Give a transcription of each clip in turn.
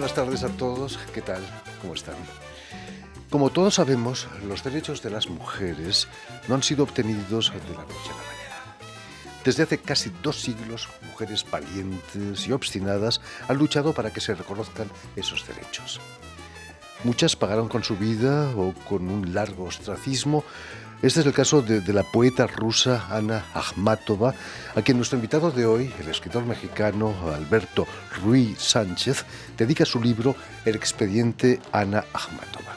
buenas tardes a todos. ¿Qué tal? ¿Cómo están? Como todos sabemos, los derechos de las mujeres no han sido obtenidos de la noche a la mañana. Desde hace casi 2 siglos, mujeres valientes y obstinadas han luchado para que se reconozcan esos derechos. Muchas pagaron con su vida o con un largo ostracismo. Este es el caso de la poeta rusa Ana Akhmatova, a quien nuestro invitado de hoy, el escritor mexicano Alberto Ruiz Sánchez, dedica su libro El expediente Ana Akhmatova.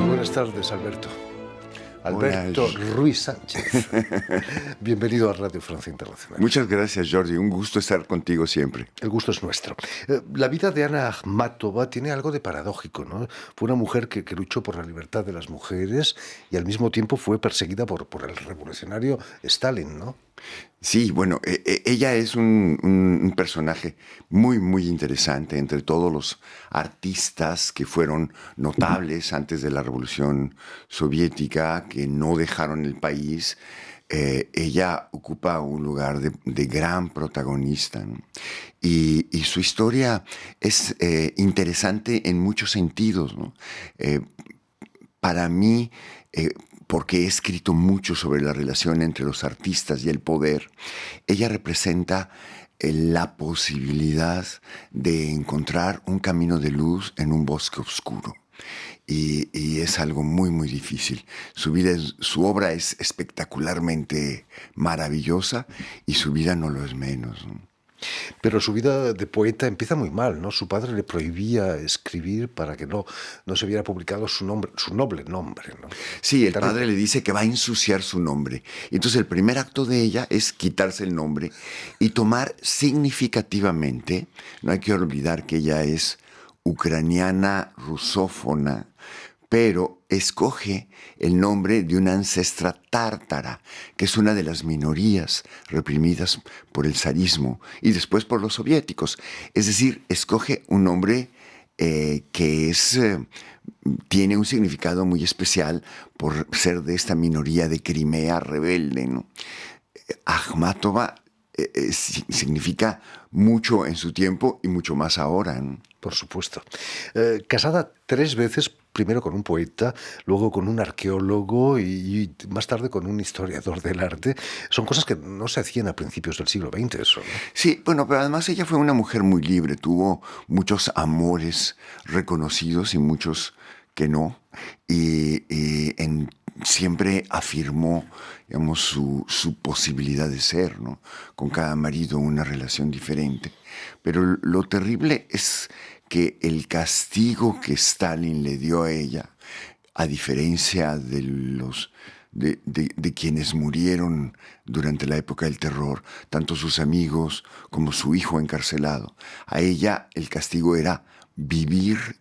Buenas tardes, Alberto. Alberto Ruiz Sánchez. Bienvenido a Radio Francia Internacional. Muchas gracias, Jordi. Un gusto estar contigo siempre. El gusto es nuestro. La vida de Ana Akhmatova tiene algo de paradójico, ¿no? Fue una mujer que luchó por la libertad de las mujeres y al mismo tiempo fue perseguida por el revolucionario Stalin, ¿no? Sí, bueno, ella es un personaje muy, muy interesante entre todos los artistas que fueron notables antes de la Revolución Soviética, que no dejaron el país. Ella ocupa un lugar de gran protagonista, ¿no? Y su historia es interesante en muchos sentidos, ¿no? Para mí, porque he escrito mucho sobre la relación entre los artistas y el poder, ella representa la posibilidad de encontrar un camino de luz en un bosque oscuro. Y es algo muy, muy difícil. Su obra es espectacularmente maravillosa y su vida no lo es menos, ¿no? Pero su vida de poeta empieza muy mal, ¿no? Su padre le prohibía escribir para que no se viera publicado su noble nombre, ¿no? Sí, el padre le dice que va a ensuciar su nombre. Entonces el primer acto de ella es quitarse el nombre y tomar significativamente, no hay que olvidar que ella es ucraniana rusófona, pero escoge el nombre de una ancestra tártara, que es una de las minorías reprimidas por el zarismo y después por los soviéticos. Es decir, escoge un nombre tiene un significado muy especial por ser de esta minoría de Crimea rebelde, ¿no? Akhmatova significa mucho en su tiempo y mucho más ahora, ¿no? Por supuesto. Casada 3 veces, primero con un poeta, luego con un arqueólogo y más tarde con un historiador del arte. Son cosas que no se hacían a principios del siglo XX, eso, ¿no? Sí, bueno, pero además ella fue una mujer muy libre, tuvo muchos amores reconocidos y muchos que no, siempre afirmó, digamos, su posibilidad de ser, ¿no? Con cada marido una relación diferente. Pero lo terrible es que el castigo que Stalin le dio a ella, a diferencia de quienes murieron durante la época del terror, tanto sus amigos como su hijo encarcelado, a ella el castigo era vivir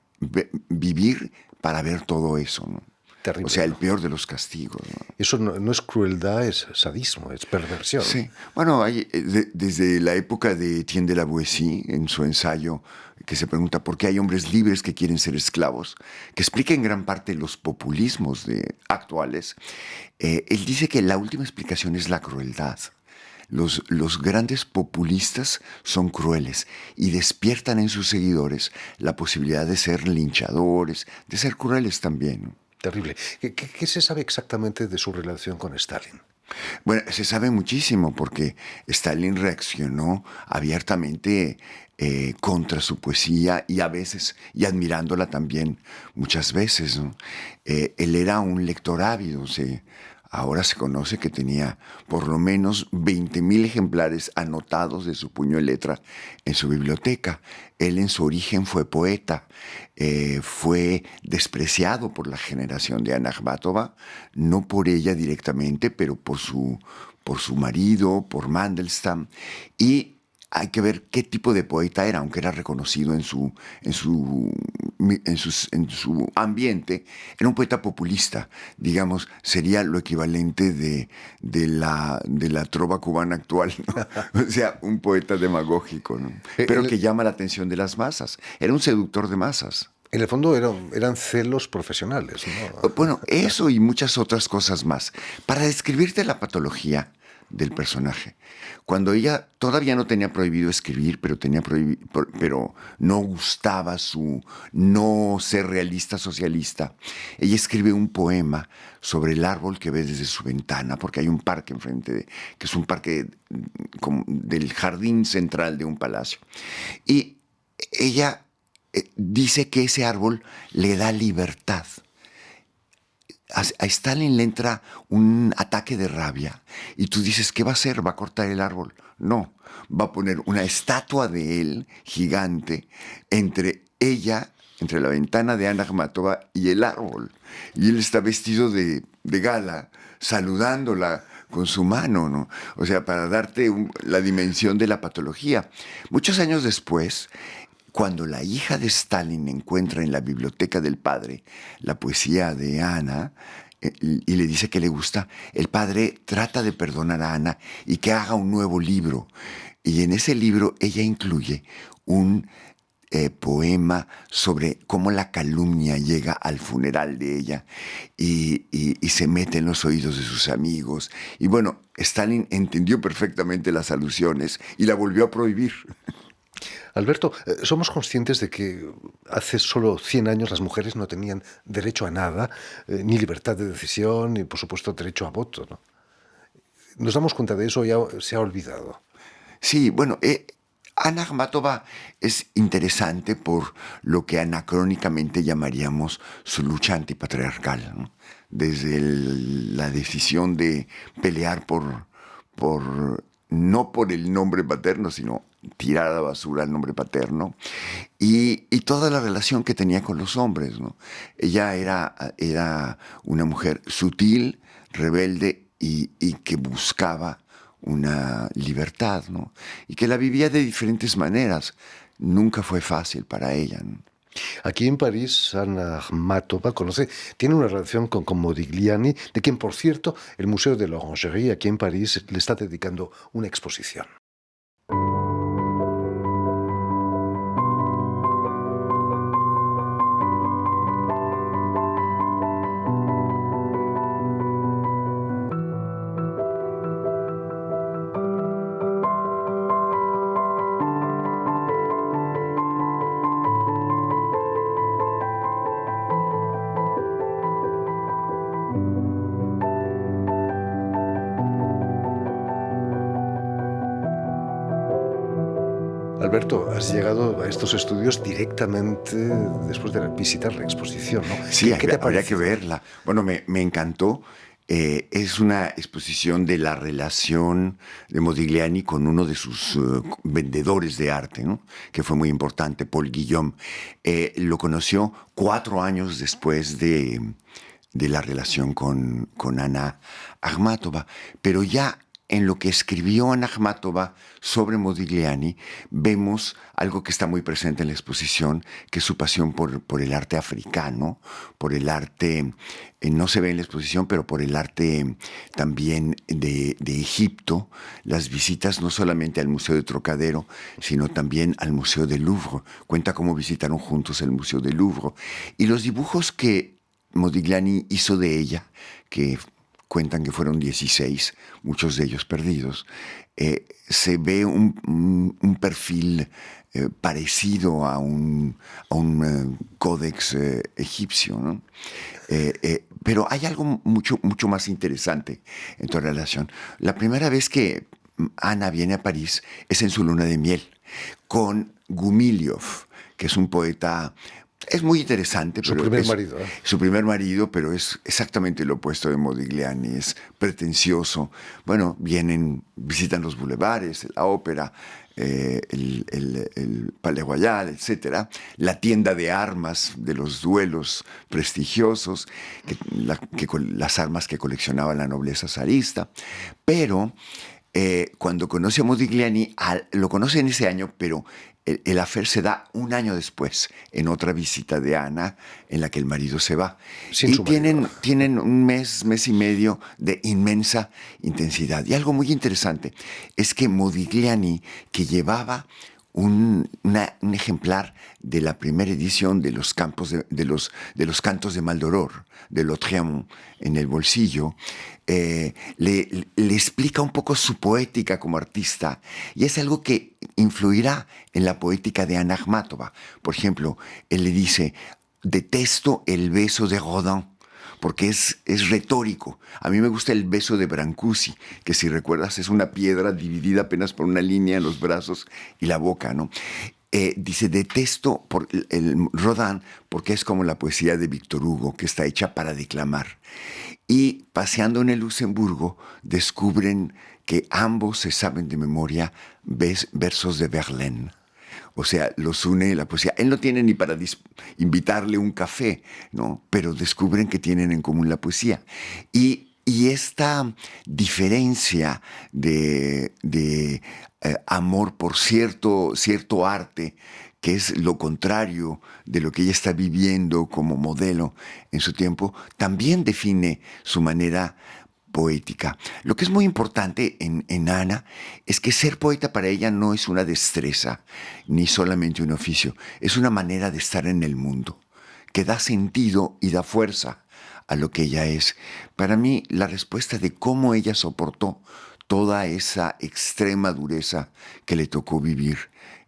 para ver todo eso, ¿no? Terrible, o sea, el ¿no? peor de los castigos, ¿no? Eso no es crueldad, es sadismo, es perversión. Sí, bueno, desde la época de Etienne de la Boétie, en su ensayo que se pregunta por qué hay hombres libres que quieren ser esclavos, que explica en gran parte los populismos actuales, él dice que la última explicación es la crueldad. Los grandes populistas son crueles y despiertan en sus seguidores la posibilidad de ser linchadores, de ser crueles también, ¿no? Terrible. ¿Qué se sabe exactamente de su relación con Stalin? Bueno, se sabe muchísimo porque Stalin reaccionó abiertamente contra su poesía y a veces, y admirándola también muchas veces, ¿no? Él era un lector ávido, Ahora se conoce que tenía por lo menos 20,000 ejemplares anotados de su puño y letra en su biblioteca. Él en su origen fue poeta, fue despreciado por la generación de Anna Akhmatova, no por ella directamente, pero por su marido, por Mandelstam, y hay que ver qué tipo de poeta era, aunque era reconocido en su ambiente. Era un poeta populista, digamos, sería lo equivalente de la trova cubana actual, ¿no? O sea, un poeta demagógico, ¿no? Pero que llama la atención de las masas. Era un seductor de masas. En el fondo eran celos profesionales, ¿no? Bueno, eso y muchas otras cosas más. Para describirte la patología del personaje, cuando ella todavía no tenía prohibido escribir, pero no gustaba su no ser realista socialista, ella escribe un poema sobre el árbol que ve desde su ventana, porque hay un parque enfrente, que es un parque como del jardín central de un palacio. Y ella dice que ese árbol le da libertad. A Stalin le entra un ataque de rabia y tú dices, ¿qué va a hacer? ¿Va a cortar el árbol? No, va a poner una estatua de él gigante entre la ventana de Anna Akhmatova y el árbol. Y él está vestido de gala, saludándola con su mano, ¿no? O sea, para darte la dimensión de la patología. Muchos años después, cuando la hija de Stalin encuentra en la biblioteca del padre la poesía de Ana y le dice que le gusta, el padre trata de perdonar a Ana y que haga un nuevo libro. Y en ese libro ella incluye un poema sobre cómo la calumnia llega al funeral de ella y se mete en los oídos de sus amigos. Y bueno, Stalin entendió perfectamente las alusiones y la volvió a prohibir. Alberto, somos conscientes de que hace solo 100 años las mujeres no tenían derecho a nada, ni libertad de decisión, ni por supuesto derecho a voto, ¿no? Nos damos cuenta de eso, ya se ha olvidado. Sí, bueno, Anna Akhmatova es interesante por lo que anacrónicamente llamaríamos su lucha antipatriarcal, ¿no? Desde la decisión de pelear no por el nombre paterno, sino tirar a la basura el nombre paterno, y toda la relación que tenía con los hombres, ¿no? Ella era una mujer sutil, rebelde y que buscaba una libertad, ¿no? Y que la vivía de diferentes maneras. Nunca fue fácil para ella, ¿no? Aquí en París, Anna Akhmatova tiene una relación con Modigliani, de quien, por cierto, el Museo de l'Orangerie aquí en París le está dedicando una exposición. Alberto, has llegado a estos estudios directamente después de visitar la exposición, ¿no? Sí, ¿Qué te ha habría que parecido? verla. Bueno, me encantó. Es una exposición de la relación de Modigliani con uno de sus vendedores de arte, ¿no? Que fue muy importante, Paul Guillaume. Lo conoció 4 años después de la relación con Anna Akhmatova, pero ya en lo que escribió Anna Akhmatova sobre Modigliani, vemos algo que está muy presente en la exposición, que es su pasión por el arte africano, por el arte, no se ve en la exposición, pero por el arte también de Egipto, las visitas no solamente al Museo de Trocadero, sino también al Museo del Louvre. Cuenta cómo visitaron juntos el Museo del Louvre. Y los dibujos que Modigliani hizo de ella, que cuentan que fueron 16, muchos de ellos perdidos, se ve un perfil parecido a un códex egipcio, ¿no? Pero hay algo mucho más interesante en toda relación. La primera vez que Ana viene a París es en su luna de miel, con Gumilyov, que es un poeta Es muy interesante. Su Pero primer marido. Su primer marido, pero es exactamente lo opuesto de Modigliani. Es pretencioso. Bueno, visitan los bulevares, la ópera, el Palais Royal, etcétera, la tienda de armas de los duelos prestigiosos, las armas que coleccionaba la nobleza zarista. Pero cuando conoce a Modigliani, lo conoce en ese año, pero el affair se da un año después, en otra visita de Ana, en la que el marido se va. Sin su marido. Tienen un mes y medio de inmensa intensidad. Y algo muy interesante es que Modigliani, que llevaba un ejemplar de la primera edición de los cantos de Maldoror, de Lautréamont, en el bolsillo, le explica un poco su poética como artista, y es algo que influirá en la poética de Anna Akhmatova. Por ejemplo, él le dice: detesto el beso de Rodin, porque es retórico. A mí me gusta el beso de Brancusi, que, si recuerdas, es una piedra dividida apenas por una línea en los brazos y la boca, ¿no? Dice: detesto el Rodin porque es como la poesía de Víctor Hugo, que está hecha para declamar. Y paseando en el Luxemburgo, descubren que ambos se saben de memoria versos de Verlaine. O sea, los une la poesía. Él no tiene ni para invitarle un café, ¿no? Pero descubren que tienen en común la poesía. Y esta diferencia de amor por cierto arte, que es lo contrario de lo que ella está viviendo como modelo en su tiempo, también define su manera poética. Lo que es muy importante en Ana es que ser poeta para ella no es una destreza, ni solamente un oficio, es una manera de estar en el mundo, que da sentido y da fuerza a lo que ella es. Para mí, la respuesta de cómo ella soportó toda esa extrema dureza que le tocó vivir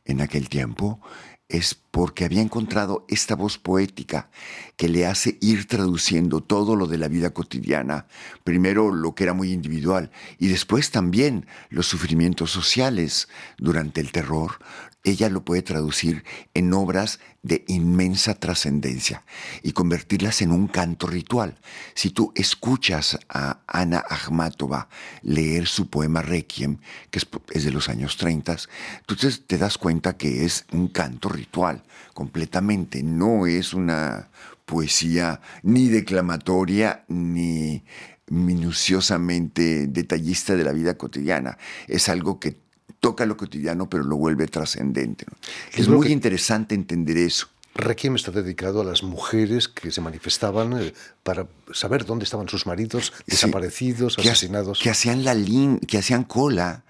en aquel tiempo es porque había encontrado esta voz poética que le hace ir traduciendo todo lo de la vida cotidiana, primero lo que era muy individual y después también los sufrimientos sociales durante el terror. Ella lo puede traducir en obras de inmensa trascendencia y convertirlas en un canto ritual. Si tú escuchas a Anna Akhmatova leer su poema Requiem, que es de los años 30, tú te das cuenta que es un canto ritual completamente. No es una poesía ni declamatoria ni minuciosamente detallista de la vida cotidiana. Es algo que toca lo cotidiano, pero lo vuelve trascendente, ¿no? Es muy interesante entender eso. Requiem está dedicado a las mujeres que se manifestaban para saber dónde estaban sus maridos desaparecidos, asesinados. Que hacían cola,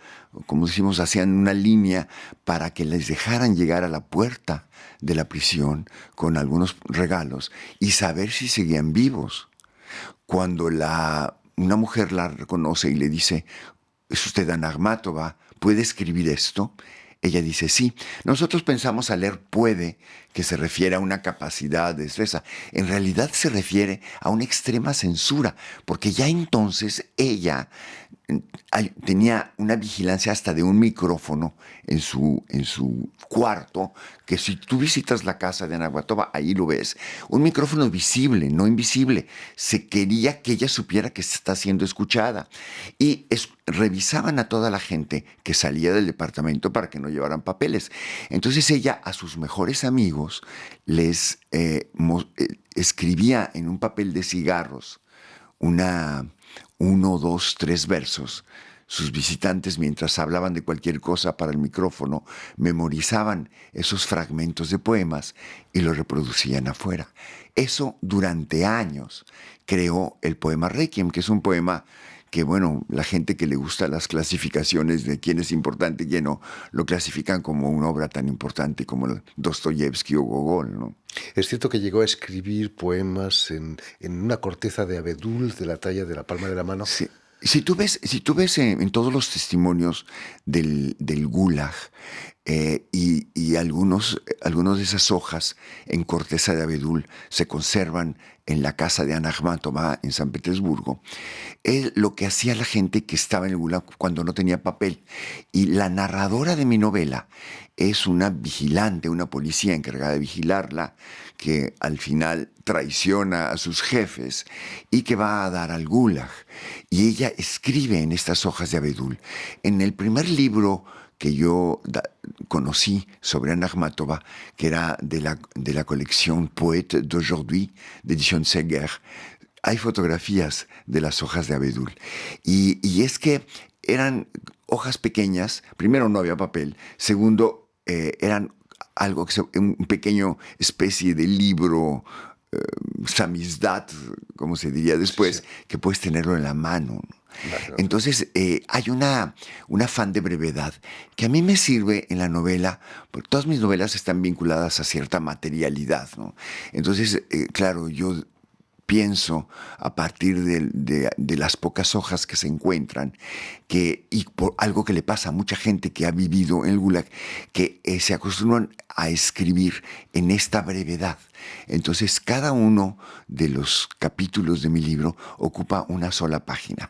como decimos, hacían una línea para que les dejaran llegar a la puerta de la prisión con algunos regalos y saber si seguían vivos. Cuando una mujer la reconoce y le dice: ¿es usted Anna Akhmatova? ¿Puede escribir esto? Ella dice: sí. Nosotros pensamos al leer puede que se refiere a una capacidad de destreza. En realidad se refiere a una extrema censura, porque ya entonces ella tenía una vigilancia hasta de un micrófono en su cuarto, que si tú visitas la casa de Anna Akhmatova, ahí lo ves. Un micrófono visible, no invisible. Se quería que ella supiera que se está siendo escuchada. Y revisaban a toda la gente que salía del departamento para que no llevaran papeles. Entonces ella a sus mejores amigos les escribía en un papel de cigarros 1, 2, 3 versos. Sus visitantes, mientras hablaban de cualquier cosa para el micrófono, memorizaban esos fragmentos de poemas y los reproducían afuera. Eso durante años creó el poema Requiem, que es un poema que, bueno, la gente que le gusta las clasificaciones de quién es importante y quién no, lo clasifican como una obra tan importante como Dostoyevsky o Gogol, ¿no? Es cierto que llegó a escribir poemas en una corteza de abedul de la talla de la palma de la mano. Sí. Si tú ves en todos los testimonios del Gulag, y algunos de esas hojas en corteza de abedul se conservan en la casa de Anna Akhmatova en San Petersburgo, es lo que hacía la gente que estaba en el Gulag cuando no tenía papel. Y la narradora de mi novela es una vigilante, una policía encargada de vigilarla, que al final traiciona a sus jefes y que va a dar al Gulag. Y ella escribe en estas hojas de abedul. En el primer libro que yo conocí sobre Anna Akhmatova, que era de la colección Poète d'aujourd'hui, de Edition Seger, hay fotografías de las hojas de abedul. Y es que eran hojas pequeñas. Primero, no había papel. Segundo, eran un pequeño especie de libro, samizdat, como se diría después, sí, que puedes tenerlo en la mano. Claro. Entonces, hay un afán de brevedad que a mí me sirve en la novela, porque todas mis novelas están vinculadas a cierta materialidad, ¿no? Entonces, claro, yo pienso a partir de las pocas hojas que se encuentran, y por algo que le pasa a mucha gente que ha vivido en el Gulag, que se acostumbran a escribir en esta brevedad. Entonces, cada uno de los capítulos de mi libro ocupa una sola página.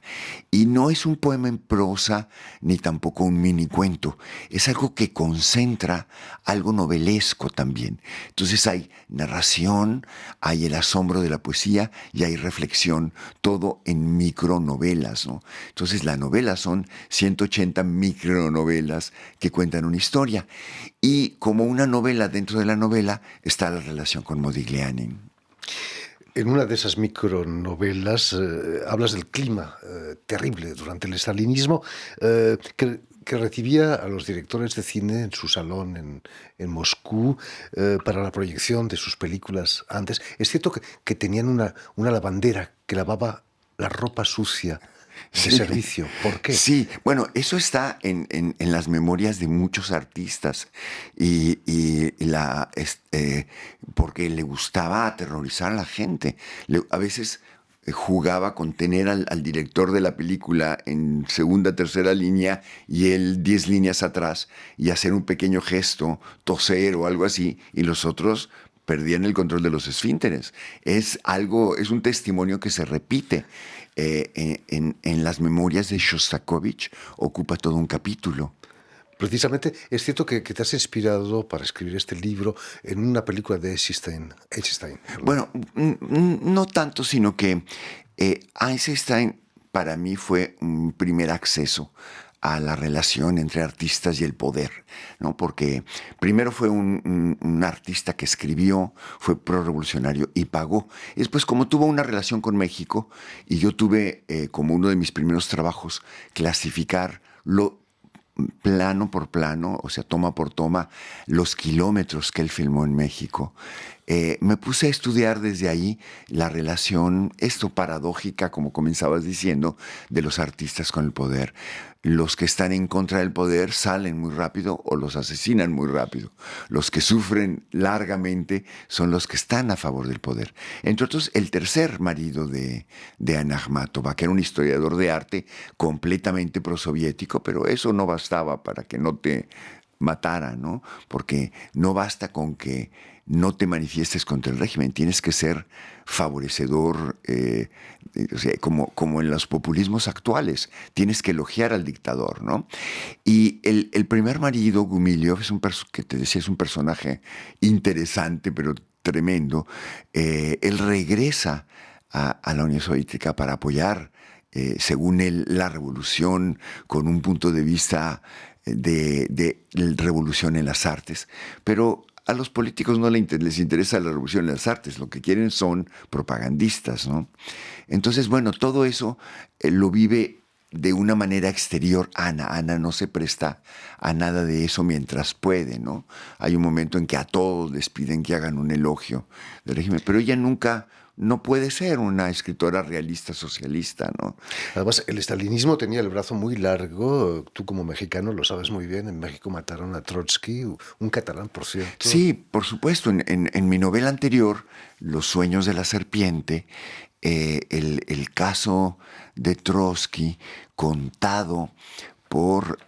Y no es un poema en prosa, ni tampoco un mini cuento. Es algo que concentra algo novelesco también. Entonces hay narración, hay el asombro de la poesía y hay reflexión, todo en micronovelas, ¿no? Entonces, la novela son 180 micronovelas que cuentan una historia. Y como una novela dentro de la novela está la relación con Modigliani. En una de esas micronovelas hablas del clima terrible durante el estalinismo que recibía a los directores de cine en su salón en Moscú para la proyección de sus películas antes. Es cierto que tenían una lavandera que lavaba la ropa sucia de servicio. ¿Por qué? Sí, bueno, eso está en las memorias de muchos artistas porque le gustaba aterrorizar a la gente. A veces jugaba con tener al director de la película en segunda, tercera línea y él 10 líneas atrás y hacer un pequeño gesto, toser o algo así, y los otros perdían el control de los esfínteres. Es un testimonio que se repite. En las memorias de Shostakovich ocupa todo un capítulo. Precisamente, es cierto que te has inspirado para escribir este libro en una película de Eisenstein. Bueno, no tanto, sino que Eisenstein para mí fue un primer acceso a la relación entre artistas y el poder, ¿no? Porque primero fue un artista que escribió, fue prorrevolucionario y pagó. Y después, como tuvo una relación con México, y yo tuve como uno de mis primeros trabajos clasificar plano por plano, o sea, toma por toma, los kilómetros que él filmó en México. Me puse a estudiar desde ahí la relación, esto paradójica, como comenzabas diciendo, de los artistas con el poder. Los que están en contra del poder salen muy rápido o los asesinan muy rápido. Los que sufren largamente son los que están a favor del poder. Entre otros, el tercer marido de Anna Akhmatova, que era un historiador de arte completamente prosoviético, pero eso no bastaba para que no te matara, ¿no? Porque no basta con que no te manifiestes contra el régimen, tienes que ser favorecedor, o sea, como en los populismos actuales, tienes que elogiar al dictador, ¿no? Y el primer marido, Gumilyov, que te decía, es un personaje interesante, pero tremendo. Él regresa a la Unión Soviética para apoyar, según él, la revolución con un punto de vista de revolución en las artes, pero a los políticos no les interesa la revolución en las artes, lo que quieren son propagandistas, ¿no? Entonces, bueno, todo eso lo vive de una manera exterior Ana. Ana no se presta a nada de eso mientras puede, ¿no? Hay un momento en que a todos les piden que hagan un elogio del régimen, pero ella no puede ser una escritora realista socialista, ¿no? Además, el estalinismo tenía el brazo muy largo. Tú como mexicano lo sabes muy bien. En México mataron a Trotsky, un catalán, por cierto. Sí, por supuesto. En mi novela anterior, Los sueños de la serpiente, el el caso de Trotsky contado por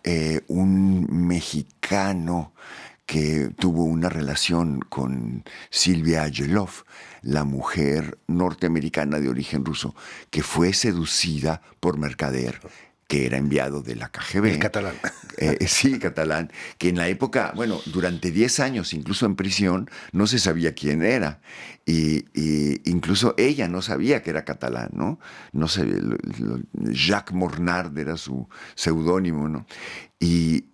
un mexicano que tuvo una relación con Silvia Agelov, la mujer norteamericana de origen ruso, que fue seducida por Mercader, que era enviado de la KGB. El catalán. Sí, catalán, que en la época, bueno, durante 10 años, incluso en prisión, no se sabía quién era. Y incluso ella no sabía que era catalán, ¿no? No sé, Jacques Mornard era su seudónimo, ¿no? Y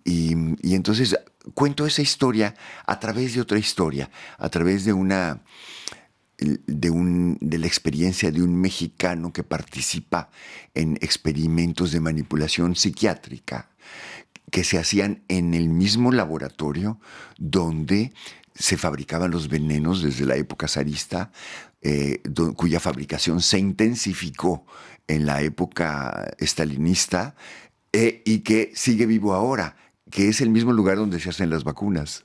entonces cuento esa historia a través de otra historia, a través de de la experiencia de un mexicano que participa en experimentos de manipulación psiquiátrica que se hacían en el mismo laboratorio donde se fabricaban los venenos desde la época zarista, cuya fabricación se intensificó en la época estalinista y que sigue vivo ahora, que es el mismo lugar donde se hacen las vacunas.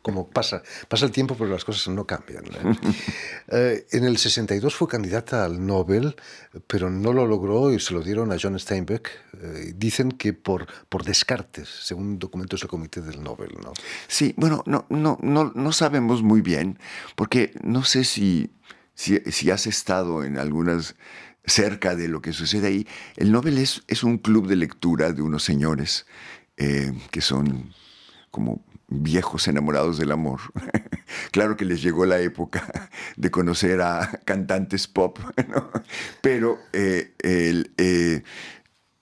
Como pasa el tiempo, pero las cosas no cambian. En el 62 fue candidata al Nobel, pero no lo logró y se lo dieron a John Steinbeck. Dicen que por descartes, según documentos del Comité del Nobel, ¿no? Sí, bueno, no sabemos muy bien, porque no sé si has estado en algunas cerca de lo que sucede ahí. El Nobel es un club de lectura de unos señores que son como viejos enamorados del amor. Claro que les llegó la época de conocer a cantantes pop, ¿no? Pero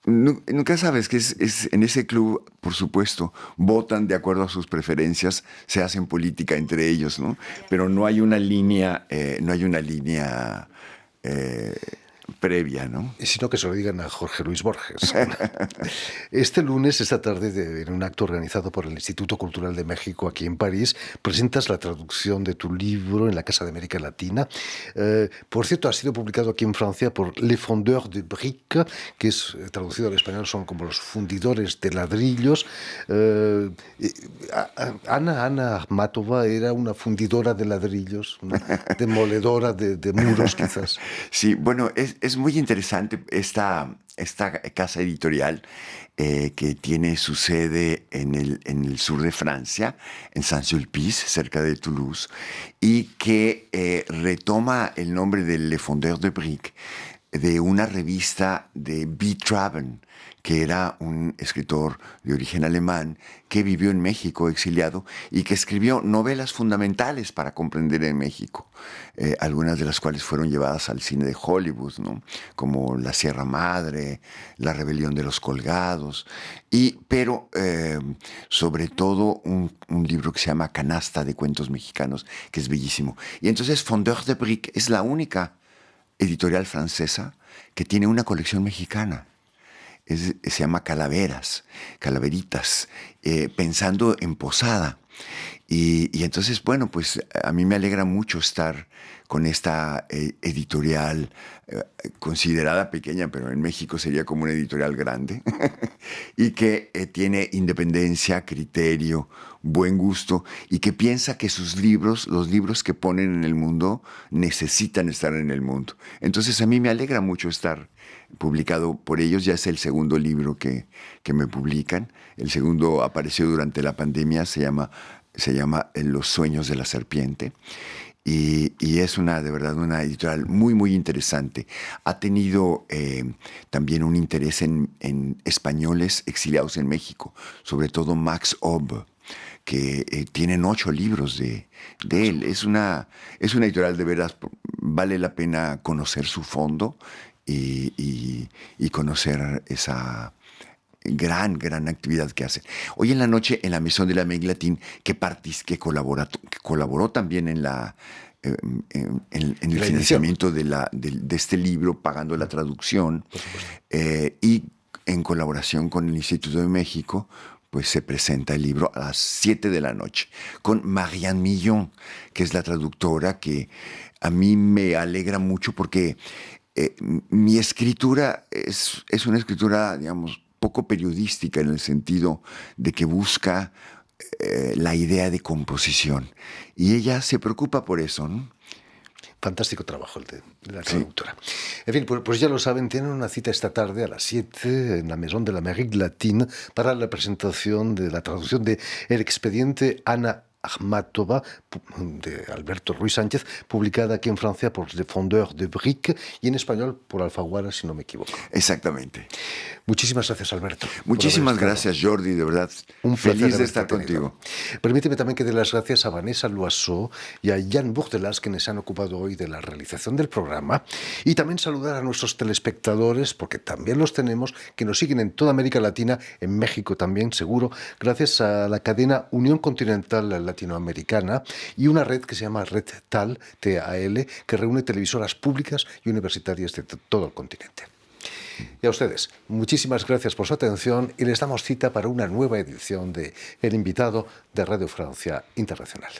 nunca sabes que es en ese club, por supuesto, votan de acuerdo a sus preferencias, se hacen política entre ellos, ¿no? Pero no hay una línea, previa, ¿no? Sino que se lo digan a Jorge Luis Borges. Este lunes, esta tarde, en un acto organizado por el Instituto Cultural de México aquí en París, presentas la traducción de tu libro en la Casa de América Latina. Por cierto, ha sido publicado aquí en Francia por Les Fondeurs de Briques, que es traducido al español, son como los fundidores de ladrillos. Ana Akhmatova era una fundidora de ladrillos, una demoledora de muros, quizás. Sí, bueno, es muy interesante esta casa editorial que tiene su sede en el sur de Francia, en Saint-Sulpice, cerca de Toulouse, y que retoma el nombre de Le Fondeur de Briques, de una revista de B. Traben, que era un escritor de origen alemán que vivió en México exiliado y que escribió novelas fundamentales para comprender en México, algunas de las cuales fueron llevadas al cine de Hollywood, ¿no? Como La Sierra Madre, La Rebelión de los Colgados, pero sobre todo un libro que se llama Canasta de Cuentos Mexicanos, que es bellísimo. Y entonces Fondeur de Briques es la única editorial francesa que tiene una colección mexicana. Se llama Calaveritas, pensando en Posada. Y entonces, bueno, pues a mí me alegra mucho estar con esta editorial considerada pequeña, pero en México sería como una editorial grande, y que tiene independencia, criterio, buen gusto, y que piensa que sus libros, los libros que ponen en el mundo, necesitan estar en el mundo. Entonces a mí me alegra mucho estar publicado por ellos. Ya es el segundo libro que me publican. El segundo apareció durante la pandemia, se llama Los Sueños de la Serpiente. Y es de verdad una editorial muy, muy interesante. Ha tenido también un interés en españoles exiliados en México, sobre todo Max Ob, que tienen 8 libros de él. Es una editorial de veras, vale la pena conocer su fondo y conocer esa gran actividad que hacen. Hoy en la noche en la Maison de l'Amérique Latine, que colaboró también en el financiamiento de este libro, pagando la traducción, y en colaboración con el Instituto de México, pues se presenta el libro a las 7 de la noche, con Marianne Millon, que es la traductora, que a mí me alegra mucho porque mi escritura es una escritura, digamos, poco periodística, en el sentido de que busca la idea de composición. Y ella se preocupa por eso, ¿no? Fantástico trabajo el de la traductora. En fin, pues ya lo saben, tienen una cita esta tarde a las 7 en la Maison de l'Amérique Latine para la presentación de la traducción de El expediente Ana Akhmatova, de Alberto Ruiz Sánchez, publicada aquí en Francia por Le Fondeur de Brique y en español por Alfaguara, si no me equivoco. Exactamente. Muchísimas gracias, Alberto. Muchísimas gracias, Jordi, de verdad. Un feliz de estar contigo. Permíteme también que dé las gracias a Vanessa Loiseau y a Jan Bourdelas, quienes se han ocupado hoy de la realización del programa, y también saludar a nuestros telespectadores, porque también los tenemos, que nos siguen en toda América Latina, en México también, seguro, gracias a la cadena Unión Continental Latinoamericana y una red que se llama Red TAL, TAL, que reúne televisoras públicas y universitarias de todo el continente. Y a ustedes, muchísimas gracias por su atención y les damos cita para una nueva edición de El Invitado de Radio Francia Internacional.